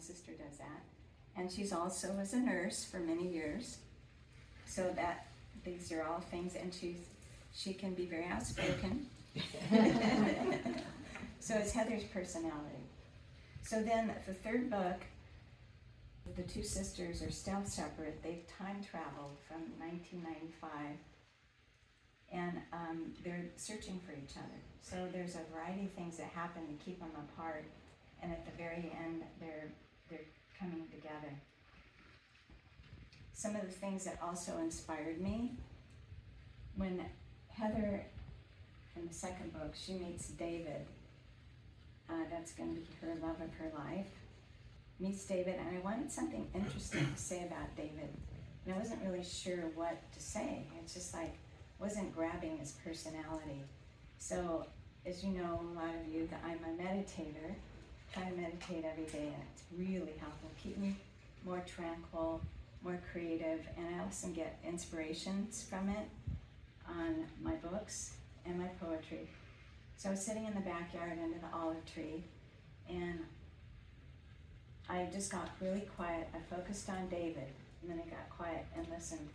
sister does that. And she's also was a nurse for many years. So that these are all things, and she can be very outspoken. So it's Heather's personality. So then the third book, the two sisters are still separate. They've time traveled from 1995, and they're searching for each other. So there's a variety of things that happen to keep them apart, and at the very end, they're coming together. Some of the things that also inspired me, when Heather, in the second book, she meets David. That's going to be her love of her life. Meets David, and I wanted something interesting to say about David. And I wasn't really sure what to say. It's just like, wasn't grabbing his personality. So, as you know, a lot of you, that I'm a meditator. Try to meditate every day, and it's really helpful. Keep me more tranquil, more creative, and I also get inspirations from it on my books and my poetry. So I was sitting in the backyard under the olive tree, and I just got really quiet. I focused on David, and then I got quiet and listened.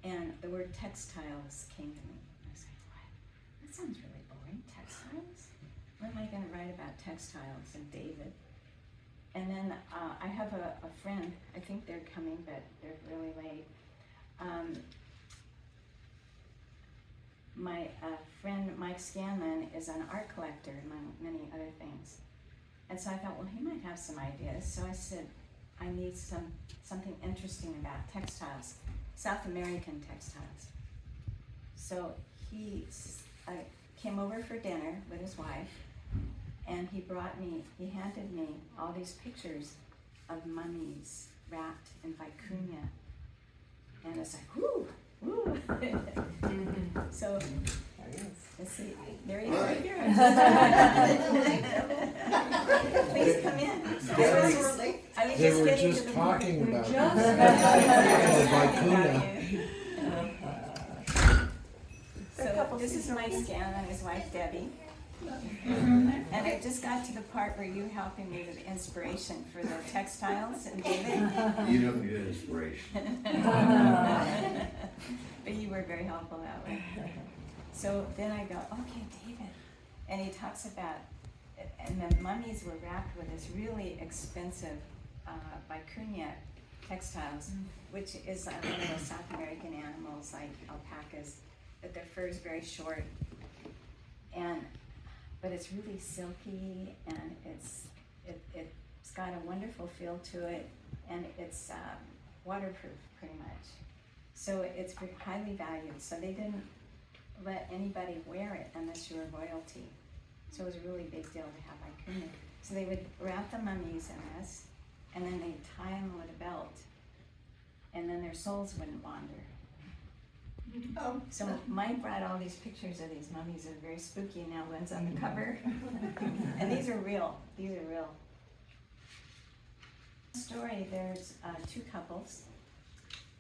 And the word textiles came to me. I was like, what? That sounds really boring, textiles? What am I going to write about textiles and David? And then I have a friend, I think they're coming, but they're really late. My friend Mike Scanlon is an art collector, among many other things. And so I thought, well, he might have some ideas. So I said, I need something interesting about textiles, South American textiles. So he came over for dinner with his wife, and he handed me all these pictures of mummies wrapped in vicuña. And it's like, whoo, whoo. So, let's see, there you are. Please come in. I was They just were getting just to the talking point. about Vicuna. So this is Mike Scanlon and his wife Debbie. And I just got to the part where you helping me with inspiration for the textiles and David. You don't need inspiration. But you were very helpful that way. So then I go, okay, David. And he talks about, and the mummies were wrapped with this really expensive vicuña textiles, which is one of those South American animals like alpacas, but their fur is very short. But it's really silky, and it's got a wonderful feel to it, and it's waterproof pretty much. So it's highly valued. So they didn't let anybody wear it unless you were royalty. So it was a really big deal to have vicuña. So they would wrap the mummies in this, and then they'd tie them with a belt, and then their souls wouldn't wander. Oh. So Mike brought all these pictures of these mummies. They're very spooky now, one's on the cover. And these are real. These are real. Story, there's two couples,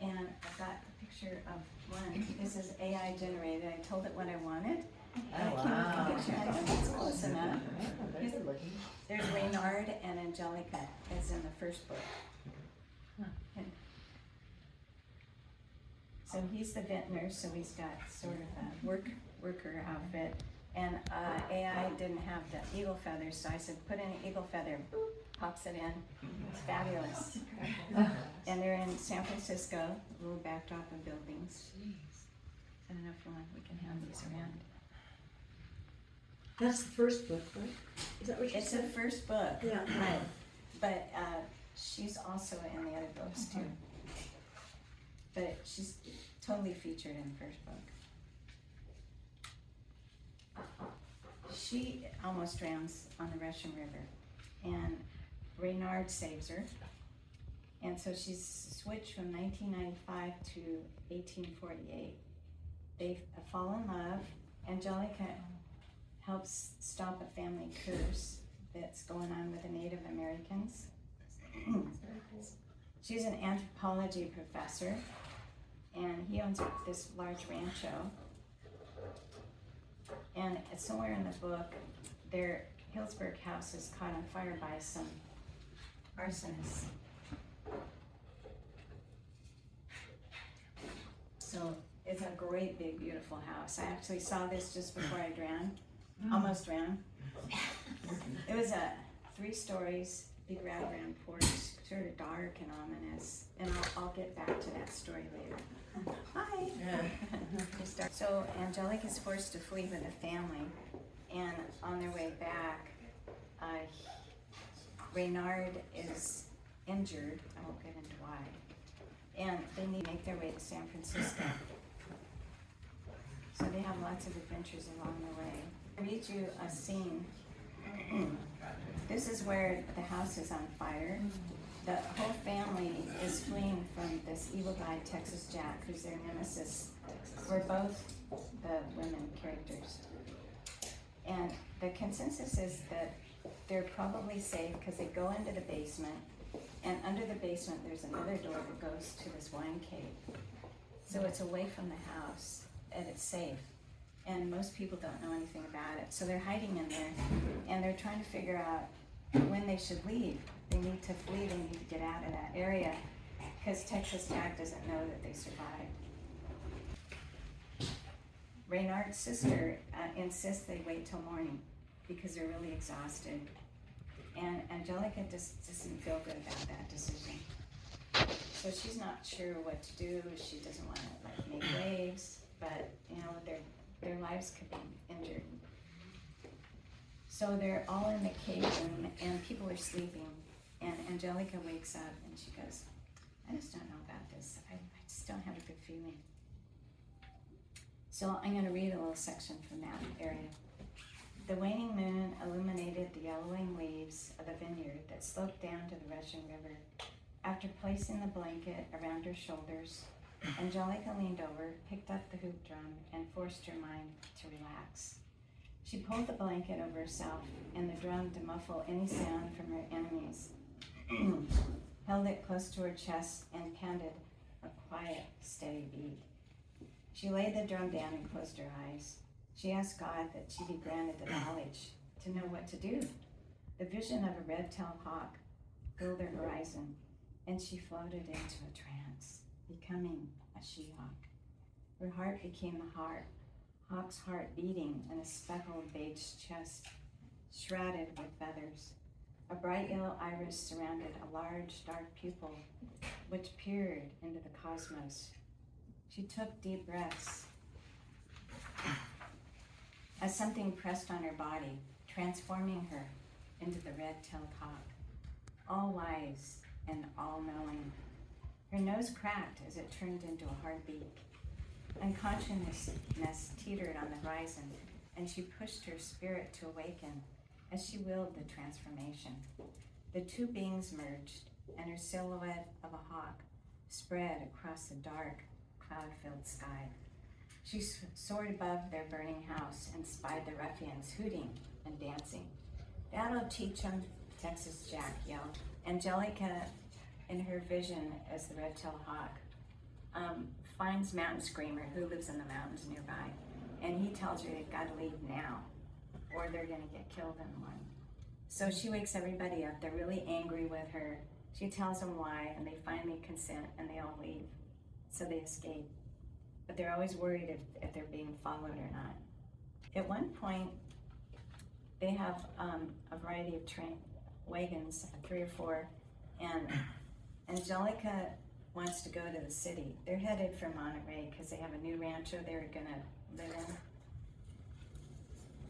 and I've got a picture of one. This is AI generated. I told it what I wanted. And I came up with a picture. I think it's close enough. There's Reynard and Angelica, as in the first book. And so he's the vintner, so he's got sort of a worker outfit. And AI didn't have the eagle feathers, so I said, put in an eagle feather. Boop, pops it in. It's fabulous. And they're in San Francisco, a little backdrop of buildings. I don't know if we can hand these around. That's the first book, right? Is that what you It's said? the first book. Yeah. Right. But she's also in the other books too. But she's totally featured in the first book. She almost drowns on the Russian River, and Reynard saves her. And so she's switched from 1995 to 1848. They fall in love. Angelica helps stop a family curse that's going on with the Native Americans. She's an anthropology professor, and he owns this large rancho. And somewhere in the book, their Hillsburg house is caught on fire by some arsonists. So it's a great, big, beautiful house. I actually saw this just before I drowned, almost drowned. It was 3 stories, big wraparound porch, sort of dark and ominous. And I'll get back to that story later. Hi. So Angelique is forced to flee with a family, and on their way back, Reynard is injured. I won't get into why. And they need to make their way to San Francisco. So they have lots of adventures along the way. I'll read you a scene. This is where the house is on fire. The whole family is fleeing from this evil guy, Texas Jack, who's their nemesis. We're both the women characters. And the consensus is that they're probably safe because they go into the basement, and under the basement there's another door that goes to this wine cave. So it's away from the house and it's safe. And most people don't know anything about it. So they're hiding in there and they're trying to figure out when they should leave. They need to flee, they need to get out of that area because Texas Jack doesn't know that they survived. Reynard's sister insists they wait till morning because they're really exhausted. And Angelica just doesn't feel good about that decision. So she's not sure what to do. She doesn't want to make waves, but their lives could be injured. So they're all in the cave room and people are sleeping. And Angelica wakes up and she goes, I just don't know about this. I just don't have a good feeling. So I'm going to read a little section from that area. The waning moon illuminated the yellowing leaves of the vineyard that sloped down to the rushing river. After placing the blanket around her shoulders, Angelica leaned over, picked up the hoop drum, and forced her mind to relax. She pulled the blanket over herself and the drum to muffle any sound from her enemies, held it close to her chest, and pounded a quiet, steady beat. She laid the drum down and closed her eyes. She asked God that she be granted the knowledge to know what to do. The vision of a red-tailed hawk filled her horizon, and she floated into a trance, becoming a she-hawk. Her heart became the hawk's heart beating in a speckled beige chest, shrouded with feathers. A bright yellow iris surrounded a large, dark pupil, which peered into the cosmos. She took deep breaths as something pressed on her body, transforming her into the red-tailed hawk, all-wise and all-knowing. Her nose cracked as it turned into a hard beak. Unconsciousness teetered on the horizon, and she pushed her spirit to awaken as she willed the transformation. The two beings merged, and her silhouette of a hawk spread across the dark, cloud-filled sky. She soared above their burning house and spied the ruffians hooting and dancing. That'll teach 'em, Texas Jack yelled. Angelica, in her vision as the red-tailed hawk, finds Mountain Screamer, who lives in the mountains nearby, and he tells her they've got to leave now, or they're going to get killed in the morning. So she wakes everybody up. They're really angry with her. She tells them why, and they finally consent, and they all leave. So they escape. But they're always worried if they're being followed or not. At one point, they have a variety of train wagons, 3 or 4, and Angelica wants to go to the city. They're headed for Monterey because they have a new rancho they're gonna live in.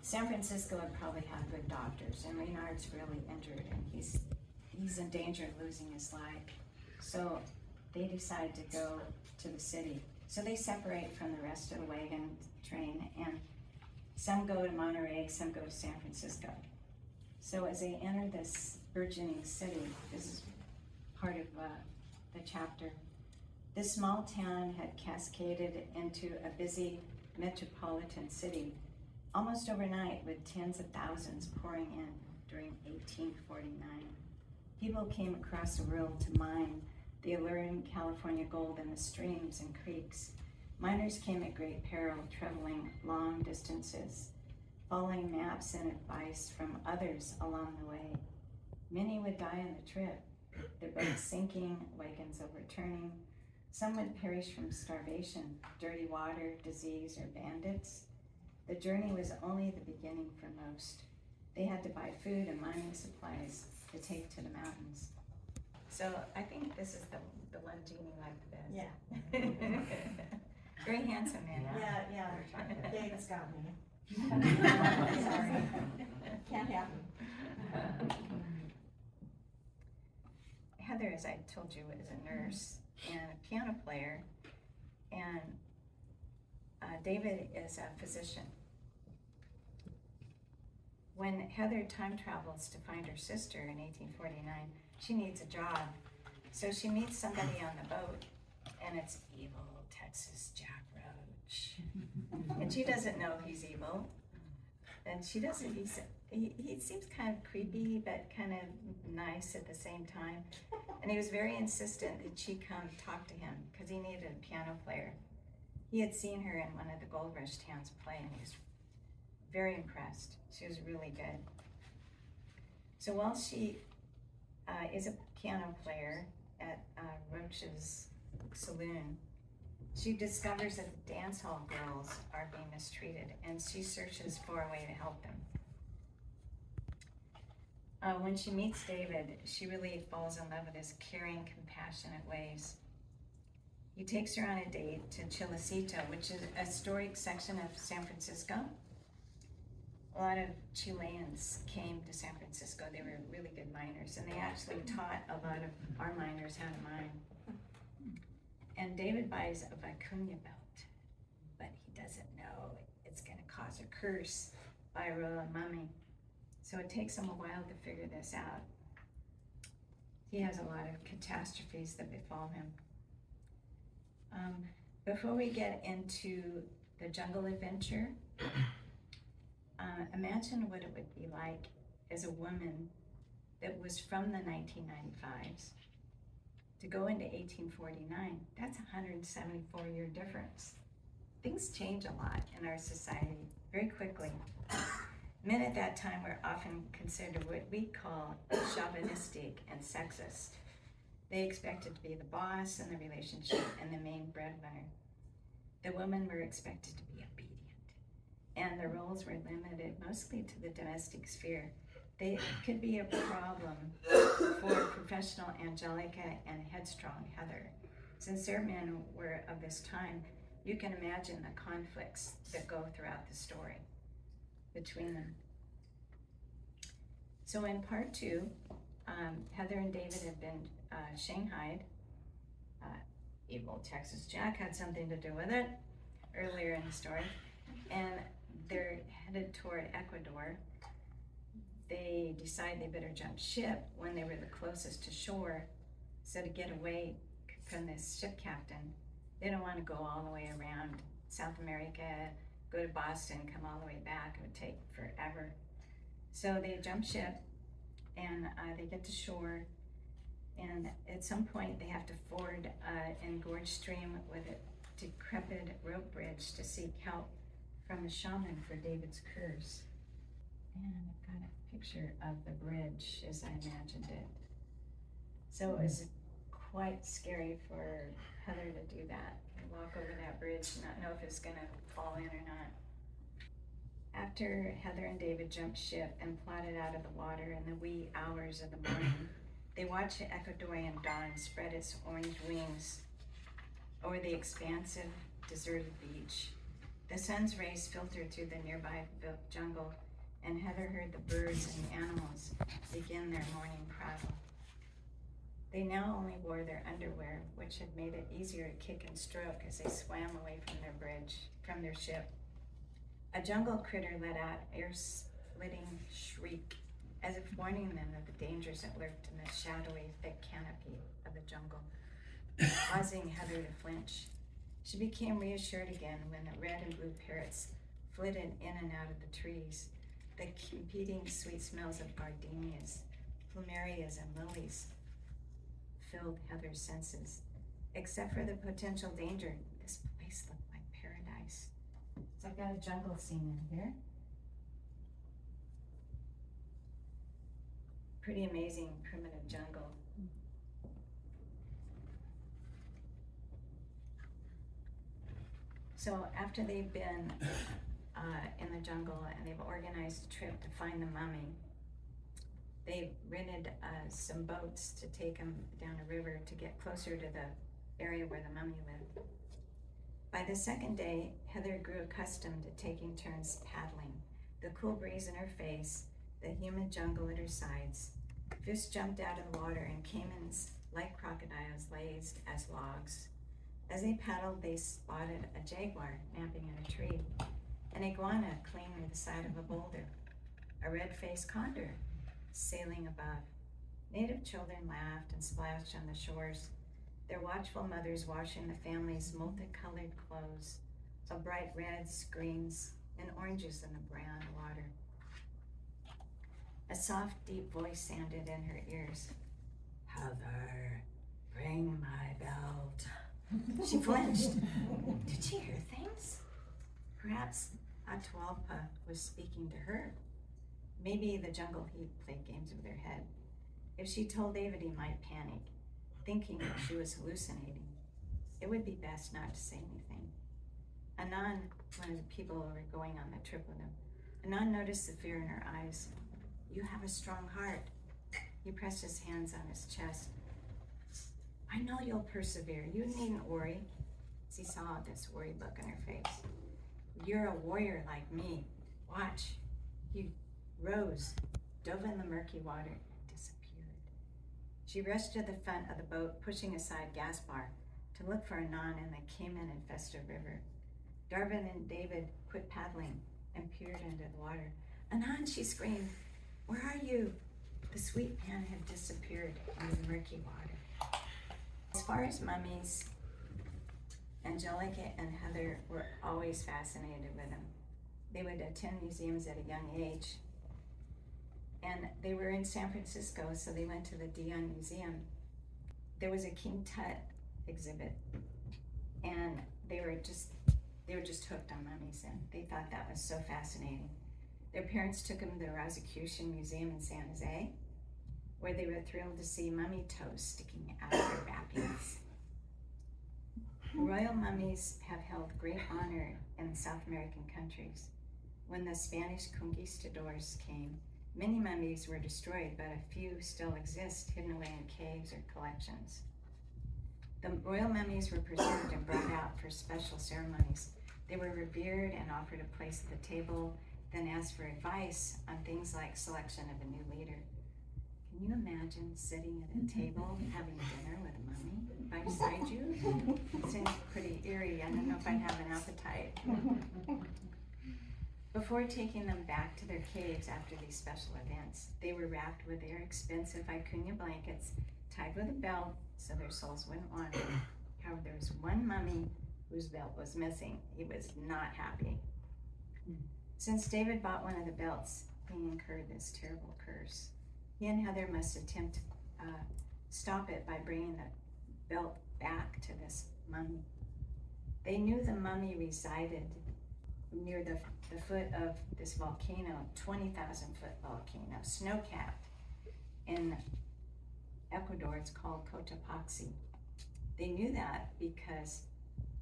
San Francisco would probably have good doctors, and Reynard's really injured, and he's in danger of losing his life. So they decide to go to the city. So they separate from the rest of the wagon train, and some go to Monterey, some go to San Francisco. So as they enter this burgeoning city, this is part of the chapter, this small town had cascaded into a busy metropolitan city almost overnight, with tens of thousands pouring in during 1849. People came across the world to mine the alluring California gold in the streams and creeks. Miners came at great peril, traveling long distances, following maps and advice from others along the way. Many would die on the trip, their boats sinking, wagons overturning. Some would perish from starvation, dirty water, disease, or bandits. The journey was only the beginning for most. They had to buy food and mining supplies to take to the mountains. So I think this is the one Jeannie liked the best. Yeah. Very handsome man. Yeah. David's got me. Sorry. Can't happen. Heather, as I told you, is a nurse and a piano player, and David is a physician. When Heather time travels to find her sister in 1849, she needs a job. So she meets somebody on the boat, and it's evil Texas Jack Roach. And she doesn't know he's evil. And she doesn't, he seems kind of creepy, but kind of nice at the same time. And he was very insistent that she come talk to him because he needed a piano player. He had seen her in one of the Gold Rush towns play, and he was very impressed. She was really good. So while she is a piano player at Roach's saloon, she discovers that the dance hall girls are being mistreated, and she searches for a way to help them. When she meets David, she really falls in love with his caring, compassionate ways. He takes her on a date to Chilecito, which is a historic section of San Francisco. A lot of Chileans came to San Francisco. They were really good miners, and they actually taught a lot of our miners how to mine. And David buys a vicuña belt, but he doesn't know it's gonna cause a curse by Roa Mami. So it takes him a while to figure this out. He has a lot of catastrophes that befall him. Before we get into the jungle adventure, imagine what it would be like as a woman that was from the 1995s to go into 1849. That's a 174-year difference. Things change a lot in our society very quickly. Men at that time were often considered what we call chauvinistic and sexist. They expected to be the boss in the relationship and the main breadwinner. The women were expected to be obedient, and the roles were limited mostly to the domestic sphere. They could be a problem for professional Angelica and headstrong Heather. Since their men were of this time, you can imagine the conflicts that go throughout the story between them. So in part two, Heather and David have been shanghaied. Evil Texas Jack had something to do with it earlier in the story. And they're headed toward Ecuador. They decide they better jump ship when they were the closest to shore. So to get away from this ship captain, they don't want to go all the way around South America, go to Boston, come all the way back. It would take forever. So they jump ship and they get to shore. And at some point they have to ford an engorged stream with a decrepit rope bridge to seek help from a shaman for David's curse. And I've got a picture of the bridge as I imagined it. So it was quite scary for Heather to do that, and walk over that bridge and not know if it's gonna fall in or not. After Heather and David jumped ship and plodded out of the water in the wee hours of the morning, they watched the Ecuadorian dawn spread its orange wings over the expansive, deserted beach. The sun's rays filtered through the nearby jungle, and Heather heard the birds and the animals begin their morning prattle. They now only wore their underwear, which had made it easier to kick and stroke as they swam away from their ship. A jungle critter let out an ear-splitting shriek, as if warning them of the dangers that lurked in the shadowy, thick canopy of the jungle, causing Heather to flinch. She became reassured again when the red and blue parrots flitted in and out of the trees. The competing sweet smells of gardenias, plumerias, and lilies filled Heather's senses. Except for the potential danger, this place looked like paradise. So I've got a jungle scene in here. Pretty amazing primitive jungle. So after they've been in the jungle and they've organized a trip to find the mummy, they rented some boats to take them down a river to get closer to the area where the mummy lived. By the second day, Heather grew accustomed to taking turns paddling, the cool breeze in her face, the humid jungle at her sides. Fish jumped out of the water and caimans, like crocodiles, lazed as logs. As they paddled, they spotted a jaguar napping in a tree, an iguana clinging to the side of a boulder, a red-faced condor sailing above. Native children laughed and splashed on the shores, their watchful mothers washing the family's multicolored clothes of bright reds, greens, and oranges in the brown water. A soft, deep voice sounded in her ears. "Heather, bring my belt." She flinched. Did she hear things? Perhaps Atahualpa was speaking to her. Maybe the jungle heat played games with her head. If she told David, he might panic, thinking that she was hallucinating. It would be best not to say anything. Anand, one of the people who were going on the trip with him, Anand noticed the fear in her eyes. "You have a strong heart." He pressed his hands on his chest. "I know you'll persevere. You needn't worry." As he saw this worried look on her face. "You're a warrior like me. Watch." He rose, dove in the murky water, and disappeared. She rushed to the front of the boat, pushing aside Gaspar to look for Anand in the caiman-infested river. Darvin and David quit paddling and peered into the water. "Anand," she screamed, "where are you?" The sweet man had disappeared into the murky water. As far as mummies, Angelica and Heather were always fascinated with them. They would attend museums at a young age. And they were in San Francisco, so they went to the Dion Museum. There was a King Tut exhibit, and they were just hooked on mummies, and they thought that was so fascinating. Their parents took them to the Rosicrucian Museum in San Jose, where they were thrilled to see mummy toes sticking out of their wrappings. Royal mummies have held great honor in South American countries. When the Spanish conquistadors came, many mummies were destroyed, but a few still exist, hidden away in caves or collections. The royal mummies were preserved and brought out for special ceremonies. They were revered and offered a place at the table, then asked for advice on things like selection of a new leader. Can you imagine sitting at a table having dinner with a mummy right beside you? It seems pretty eerie. I don't know if I'd have an appetite. Before taking them back to their caves after these special events, they were wrapped with their expensive vicuña blankets, tied with a belt so their souls wouldn't wander. However, there was one mummy whose belt was missing. He was not happy. Since David bought one of the belts, he incurred this terrible curse. He and Heather must attempt to stop it by bringing the belt back to this mummy. They knew the mummy resided near the foot of this volcano, 20,000 foot volcano, snow-capped. In Ecuador, it's called Cotopaxi. They knew that because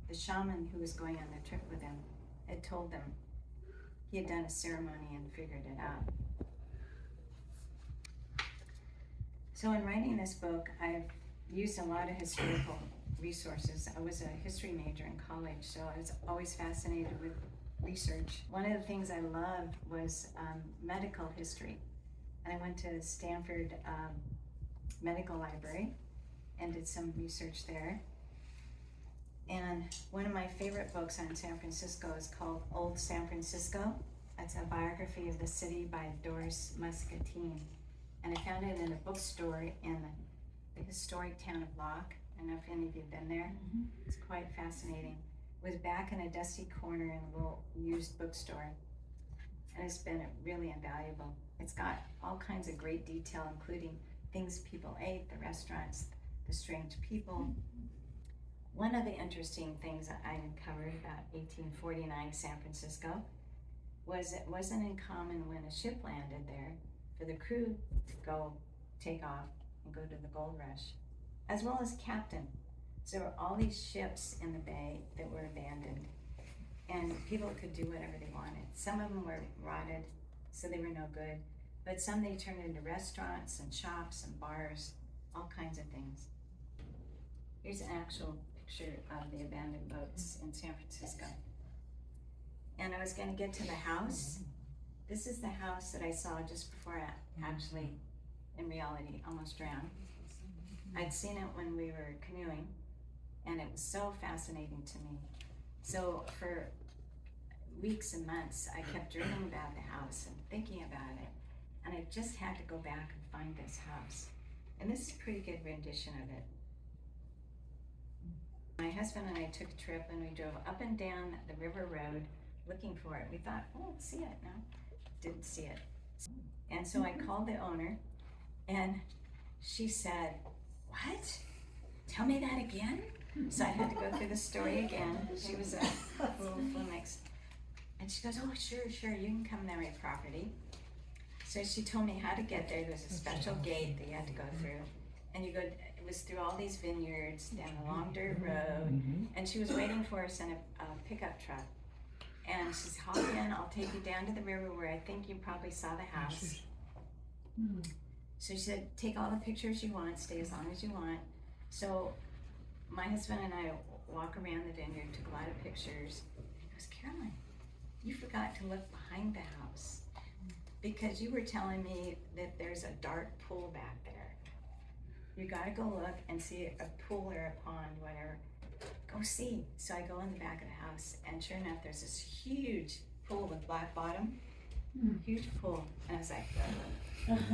the shaman who was going on the trip with them had told them he had done a ceremony and figured it out. So in writing this book, I've used a lot of historical resources. I was a history major in college, so I was always fascinated with research. One of the things I loved was medical history. And I went to Stanford Medical Library and did some research there. And one of my favorite books on San Francisco is called Old San Francisco. It's a biography of the city by Doris Muscatine. And I found it in a bookstore in the historic town of Locke. I don't know if any of you have been there. Mm-hmm. It's quite fascinating. It was back in a dusty corner in a little used bookstore. And it's been really invaluable. It's got all kinds of great detail, including things people ate, the restaurants, the strange people. One of the interesting things that I uncovered about 1849 San Francisco was it wasn't uncommon when a ship landed there for the crew to go take off and go to the gold rush, as well as captain. So there were all these ships in the bay that were abandoned. and people could do whatever they wanted. Some of them were rotted, so they were no good, but some they turned into restaurants and shops and bars, all kinds of things. Here's an actual picture of the abandoned boats in San Francisco. And I was gonna get to the house. This is the house that I saw just before I actually, in reality, almost drowned. I'd seen it when we were canoeing, and it was so fascinating to me. So for weeks and months, I kept dreaming about the house and thinking about it, and I just had to go back and find this house. And this is a pretty good rendition of it. My husband and I took a trip, and we drove up and down the river road looking for it. We thought, oh, we'll see it. No, didn't see it. And so I called the owner, and she said, what? Tell me that again? So I had to go through the story again. She was a little flummoxed. And she goes, oh, sure, you can come to my property. So she told me how to get there. There was a special gate that you had to go through. And you go, it was through all these vineyards, down a long dirt road. And she was waiting for us in a pickup truck. And she said, hop in, I'll take you down to the river where I think you probably saw the house. So she said, take all the pictures you want, stay as long as you want. So my husband and I walk around the vineyard, took a lot of pictures. He goes, Carolyn, you forgot to look behind the house because you were telling me that there's a dark pool back there. You gotta go look and see a pool or a pond, whatever. Go see. So I go in the back of the house, and sure enough, there's this huge pool with black bottom, huge pool. And I was like,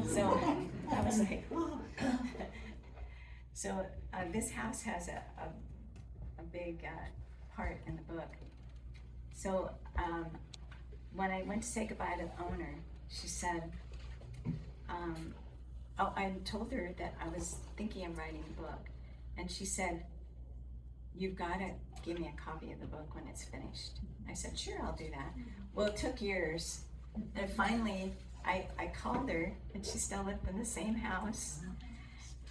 so I was like, so this house has a big part in the book. So when I went to say goodbye to the owner, she said, I told her that I was thinking of writing a book. And she said, you've got to give me a copy of the book when it's finished. I said, sure, I'll do that. Well, it took years. And finally, I called her, and she still lived in the same house.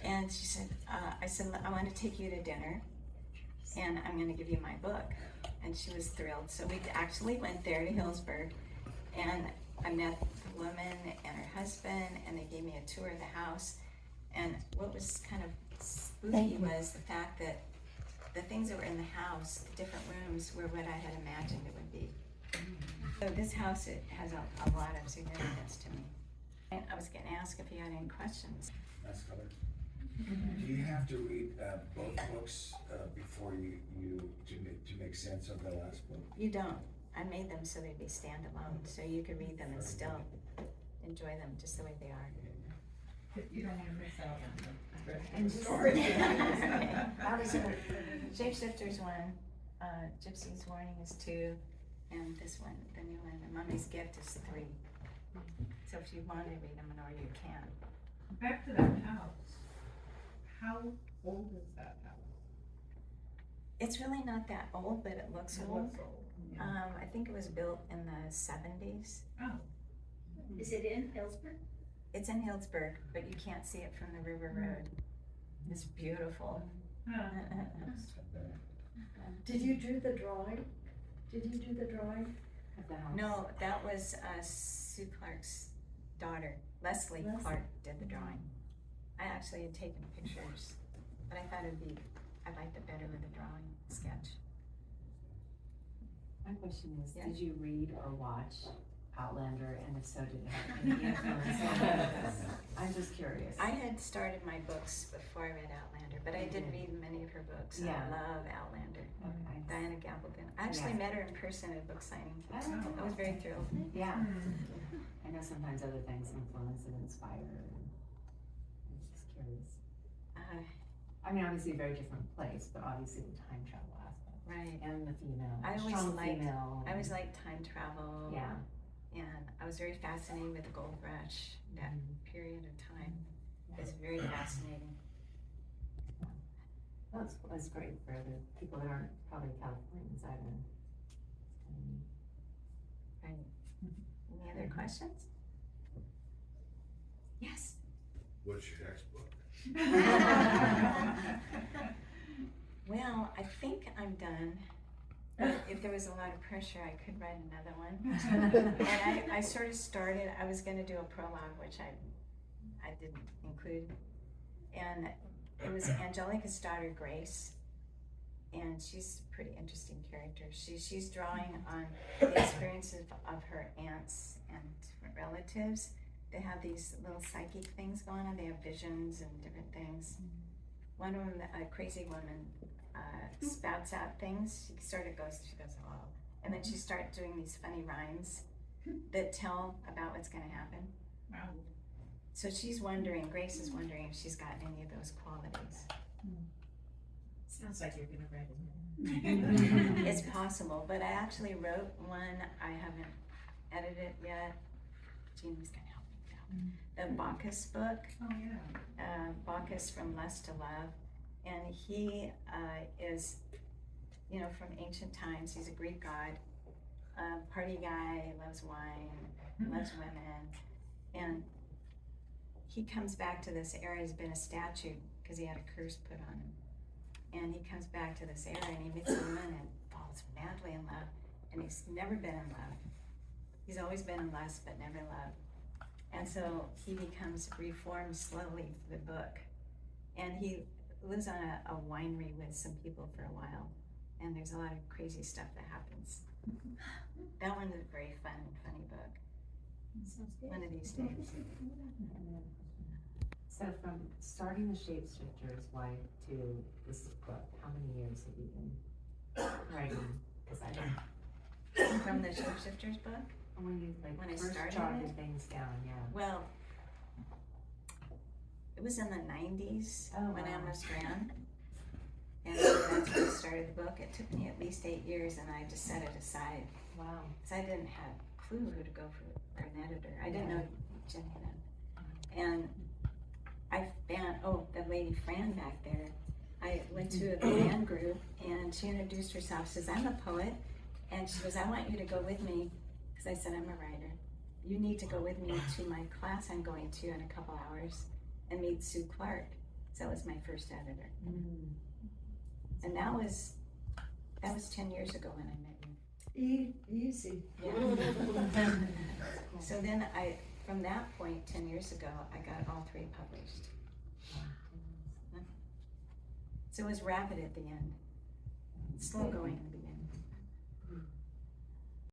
And she said, I said, I want to take you to dinner, and I'm going to give you my book. And she was thrilled. So we actually went there to Hillsburg, and I met the woman and her husband, and they gave me a tour of the house. And what was kind of spooky was the fact that the things that were in the house, the different rooms, were what I had imagined it would be. So this house, it has a lot of significance to me. And I was getting asked if you had any questions. Nice color. Do you have to read both books before to make sense of the last book? You don't. I made them so they'd be standalone, so you could read them and still enjoy them just the way they are. You don't want to miss out on the And story. I was Shapeshifters 1, Gypsy's Warning is 2, and this one, the new one, and Mommy's Gift is 3. So if you want to read them, or you can. Back to that house. How old is that house? It's really not that old, but it looks old. I think it was built in the 70s. Oh. Is it in Hillsburg? It's in Hillsburg, but you can't see it from the river road. It's beautiful. Did you do the drawing? Did you do the drawing? Of the house. No, that was Sue Clark's daughter. Leslie Clark did the drawing. I actually had taken pictures, but I thought I liked it better with the drawing sketch. My question is, Yeah. did you read or watch Outlander, and if so, did it have any influence on you? I'm just curious. I had started my books before I read Outlander, but I did read many of her books. Yeah. I love Outlander. Okay. Diana Gabaldon. I actually met her in person at a book signing. Oh. I was very thrilled. Yeah. I know sometimes other things influence and inspire, and I'm just curious. I mean, obviously a very different place, but obviously the time travel aspect. Right. And the female, I always strong liked- female. I always liked time travel. Yeah. And I was very fascinated with the gold rush. That period of time Yeah. is very fascinating. Well, it's great for the people that aren't probably Californians either. Right. Any other questions? Yes. What's your next book? Well, I think I'm done. But if there was a lot of pressure, I could write another one. And I sort of started, I was gonna do a prologue, which I didn't include. And it was Angelica's daughter, Grace. And she's a pretty interesting character. She's drawing on the experiences of her aunts and different relatives. They have these little psychic things going on. They have visions and different things. One of them, a crazy woman, spouts out things. She goes, oh. And then she starts doing these funny rhymes that tell about what's gonna happen. Wow. So she's wondering, Grace is wondering if she's got any of those qualities. Sounds like you're gonna write it. It's possible, but I actually wrote one. I haven't edited it yet. Jeannie's gonna help me with that. The Bacchus book, Oh, yeah. Bacchus from Lust to Love, and he is, you know, from ancient times. He's a Greek god, party guy, loves wine, loves women, and he comes back to this area. He's been a statue because he had a curse put on him. And he comes back to this area and he meets a woman and falls madly in love. And he's never been in love. He's always been in lust but never loved. And so he becomes reformed slowly through the book. And he lives on a winery with some people for a while. And there's a lot of crazy stuff that happens. That one is a very fun and funny book. One of these days. So from starting the Shapeshifter's Wife to this book, how many years have you been writing? Because I don't. From the Shapeshifters book? When you When I first started jotted it? things down, yeah. Well, it was in the 90s Oh, when wow. Emma ran. And that's when I started the book. It took me at least 8 years and I just set it aside. Wow. Because I didn't have a clue who to go for an editor. I didn't know Jenny then. And I found, the lady Fran back there, I went to a fan group and she introduced herself, says, I'm a poet. And she goes, I want you to go with me, because I said, I'm a writer. You need to go with me to my class I'm going to in a couple hours and meet Sue Clark. So that was my first editor. And that was 10 years ago when I met you. Easy. Yeah. So then from that point, 10 years ago, I got all 3 published. So it was rapid at the end, slow going in the beginning.